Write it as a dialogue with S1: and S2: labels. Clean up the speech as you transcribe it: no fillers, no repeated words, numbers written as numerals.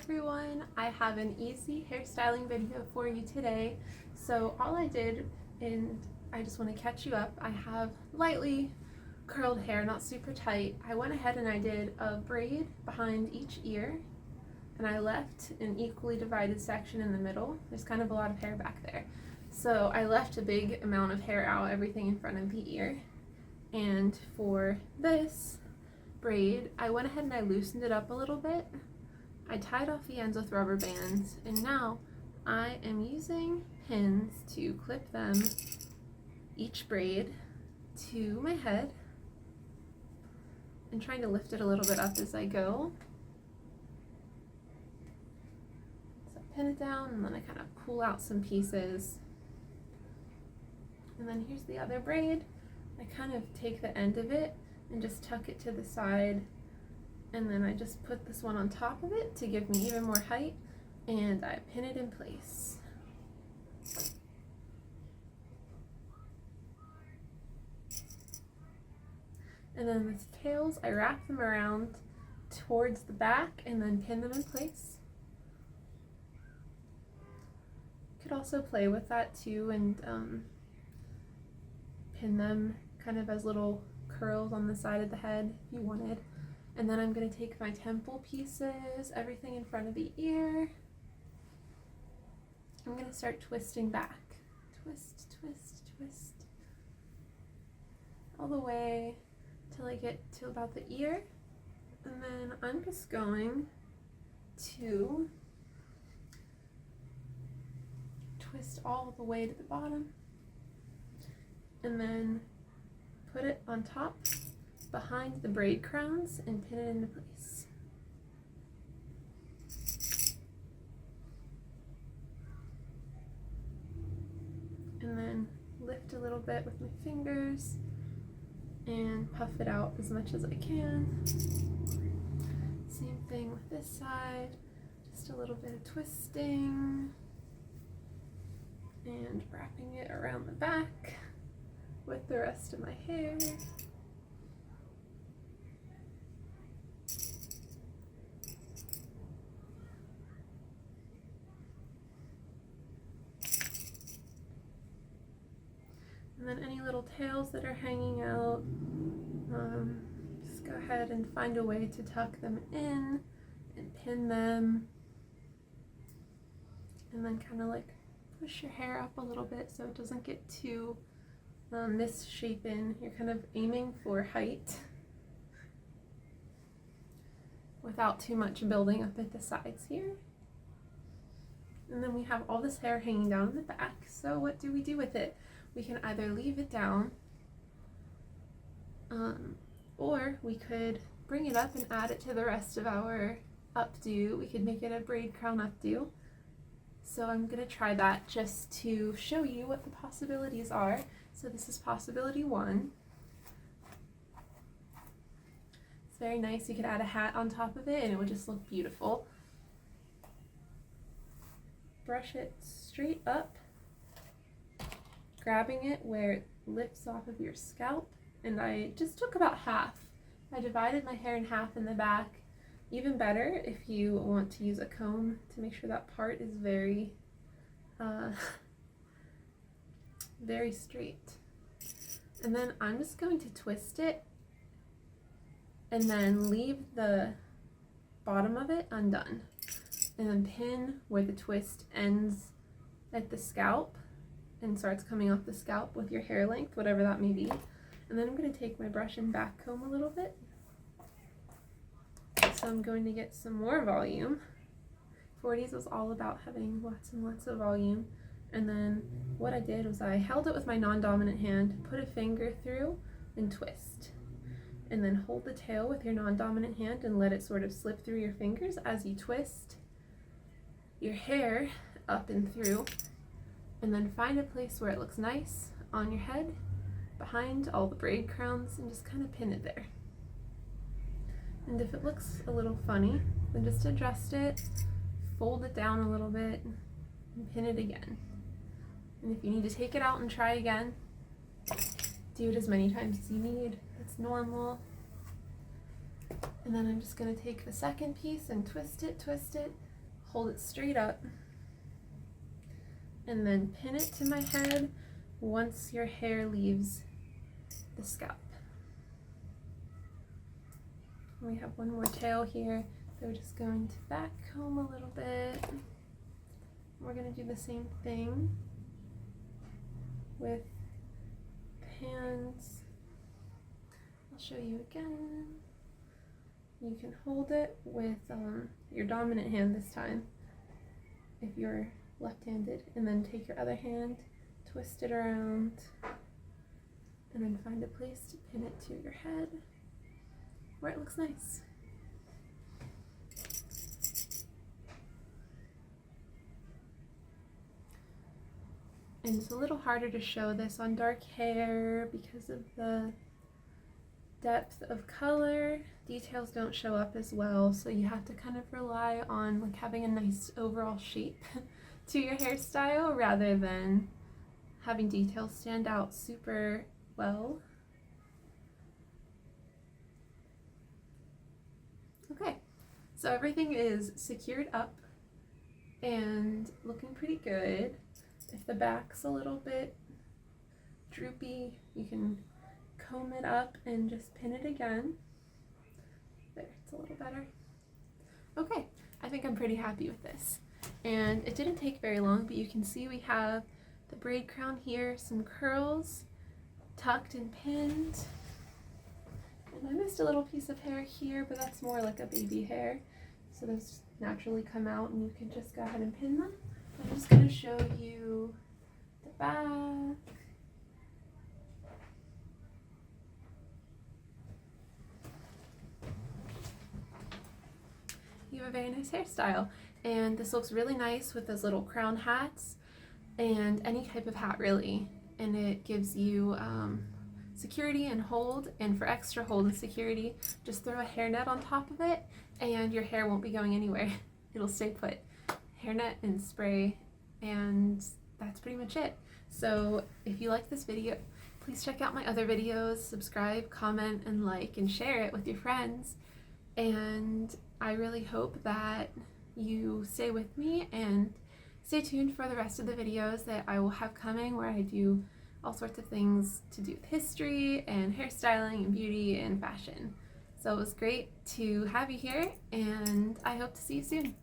S1: everyone, I have an easy hairstyling video for you today. So all I did, and I just want to catch you up, I have lightly curled hair, not super tight. I went ahead and I did a braid behind each ear, and I left an equally divided section in the middle. There's kind of a lot of hair back there. So I left a big amount of hair out, everything in front of the ear. And for this braid, I went ahead and I loosened it up a little bit. I tied off the ends with rubber bands, and now I am using pins to clip them, each braid, to my head, and trying to lift it a little bit up as I go. So I pin it down, and then I kind of pull out some pieces. And then here's the other braid. I kind of take the end of it and just tuck it to the side, and then I just put this one on top of it to give me even more height, and I pin it in place. And then the tails, I wrap them around towards the back and then pin them in place. You could also play with that too and pin them kind of as little curls on the side of the head if you wanted. And then I'm going to take my temple pieces, everything in front of the ear. I'm going to start twisting back. Twist, twist, twist. All the way till I get to about the ear. And then I'm just going to twist all the way to the bottom. And then put it on top behind the braid crowns and pin it into place. And then lift a little bit with my fingers and puff it out as much as I can. Same thing with this side, just a little bit of twisting and wrapping it around the back with the rest of my hair. And then any little tails that are hanging out, just go ahead and find a way to tuck them in and pin them. And then kind of like push your hair up a little bit so it doesn't get too misshapen. You're kind of aiming for height without too much building up at the sides here. And then we have all this hair hanging down in the back. So what do we do with it? We can either leave it down, or we could bring it up and add it to the rest of our updo. We could make it a braid crown updo. So I'm going to try that just to show you what the possibilities are. So this is possibility one. It's very nice. You could add a hat on top of it and it would just look beautiful. Brush it straight up, grabbing it where it lifts off of your scalp, and I just took about half. I divided my hair in half in the back. Even better if you want to use a comb to make sure that part is very very straight. And then I'm just going to twist it and then leave the bottom of it undone, and then pin where the twist ends at the scalp and starts coming off the scalp with your hair length, whatever that may be. And then I'm going to take my brush and back comb a little bit. So I'm going to get some more volume. 40s was all about having lots and lots of volume. And then what I did was I held it with my non-dominant hand, put a finger through and twist. And then hold the tail with your non-dominant hand and let it sort of slip through your fingers as you twist your hair up and through. And then find a place where it looks nice on your head, behind all the braid crowns, and just kind of pin it there. And if it looks a little funny, then just adjust it, fold it down a little bit, and pin it again. And if you need to take it out and try again, do it as many times as you need. It's normal. And then I'm just going to take the second piece and twist it, hold it straight up, and then pin it to my head once your hair leaves the scalp. We have one more tail here, so we're just going to back comb a little bit. We're going to do the same thing with hands. I'll show you again. You can hold it with your dominant hand this time if you're left-handed, and then take your other hand, twist it around, and then find a place to pin it to your head where it looks nice. And it's a little harder to show this on dark hair because of the depth of color. Details don't show up as well, so you have to kind of rely on like having a nice overall shape to your hairstyle rather than having details stand out super well. Okay, so everything is secured up and looking pretty good. If the back's a little bit droopy, you can comb it up and just pin it again. There, it's a little better. Okay, I think I'm pretty happy with this. And it didn't take very long, but you can see we have the braid crown here, some curls tucked and pinned. And I missed a little piece of hair here, but that's more like a baby hair. So those naturally come out and you can just go ahead and pin them. I'm just going to show you the back. You have a very nice hairstyle, and this looks really nice with those little crown hats and any type of hat really, and it gives you security and hold. And for extra hold and security, just throw a hairnet on top of it and your hair won't be going anywhere. It'll stay put. Hairnet and spray, and that's pretty much it. So if you like this video, please check out my other videos, subscribe, comment, and like, and share it with your friends. And I really hope that you stay with me and stay tuned for the rest of the videos that I will have coming, where I do all sorts of things to do with history and hairstyling and beauty and fashion. So it was great to have you here, and I hope to see you soon.